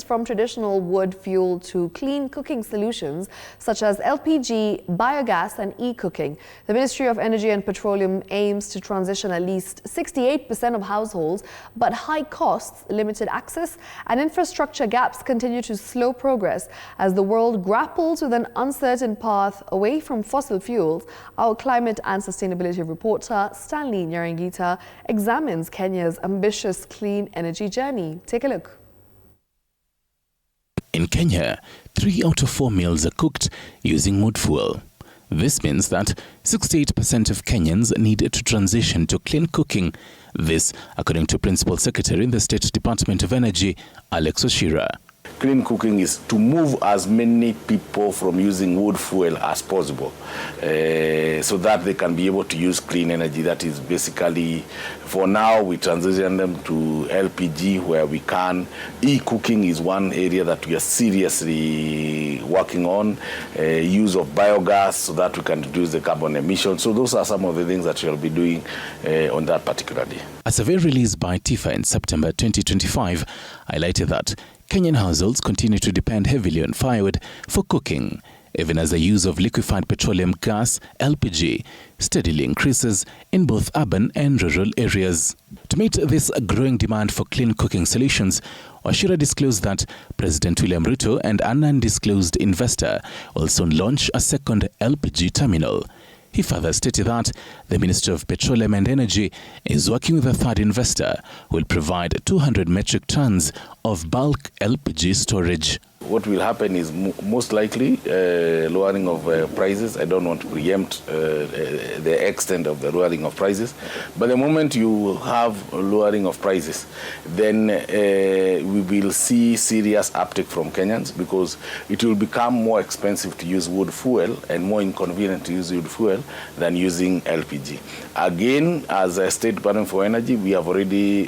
from traditional wood fuel to clean cooking solutions such as LPG, biogas and e-cooking. The Ministry of Energy and Petroleum aims to transition at least 68% of households, but high costs, limited access and infrastructure gaps continue to slow progress as the world grapples with an uncertain path away from fossil fuels. Our climate and sustainability reporter Stanley Nyarangita examines Kenya's ambitious clean energy journey. Take a look. In Kenya, 3 out of 4 meals are cooked using wood fuel. This means that 68% of Kenyans need to transition to clean cooking. This, according to Principal Secretary in the State Department of Energy, Alex Oshira. Clean cooking is to move as many people from using wood fuel as possible so that they can be able to use clean energy. That is basically, for now, we transition them to LPG where we can. E-cooking is one area that we are seriously working on. Use of biogas so that we can reduce the carbon emissions. So those are some of the things that we'll be doing on that particular day. A survey released by TIFA in September 2025 highlighted that Kenyan households continue to depend heavily on firewood for cooking, even as the use of liquefied petroleum gas, LPG, steadily increases in both urban and rural areas. To meet this growing demand for clean cooking solutions, Oshira disclosed that President William Ruto and an undisclosed investor will soon launch a second LPG terminal. He further stated that the Ministry of Petroleum and Energy is working with a third investor who will provide 200 metric tons of bulk LPG storage. What will happen is most likely lowering of prices. I don't want to preempt the extent of the lowering of prices, but the moment you have lowering of prices, then we will see serious uptake from Kenyans because it will become more expensive to use wood fuel and more inconvenient to use wood fuel than using LPG. Again, as a State Department for Energy, we have already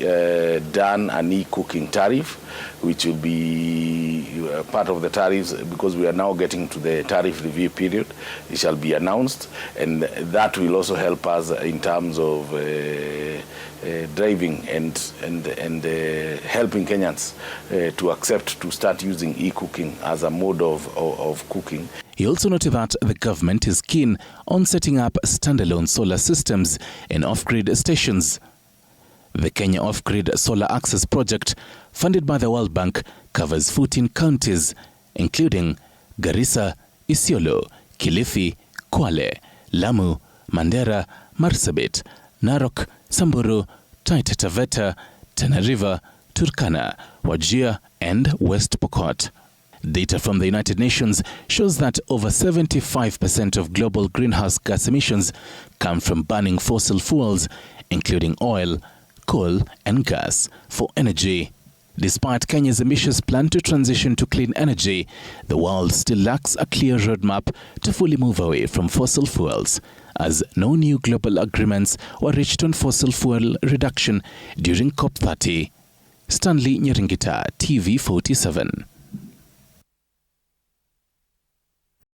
done an e-cooking tariff, which will be part of the tariffs because we are now getting to the tariff review period. It shall be announced, and that will also help us in terms of driving and helping Kenyans to accept to start using e-cooking as a mode of cooking. He also noted that the government is keen on setting up standalone solar systems in off-grid stations. The Kenya Off-Grid Solar Access Project, funded by the World Bank, covers 14 counties, including Garissa, Isiolo, Kilifi, Kwale, Lamu, Mandera, Marsabit, Narok, Samburu, Taita Taveta, Tana River, Turkana, Wajir, and West Pokot. Data from the United Nations shows that over 75% of global greenhouse gas emissions come from burning fossil fuels, including oil, coal and gas for energy. Despite Kenya's ambitious plan to transition to clean energy, the world still lacks a clear roadmap to fully move away from fossil fuels, as no new global agreements were reached on fossil fuel reduction during COP30. Stanley Nyarangita, TV 47.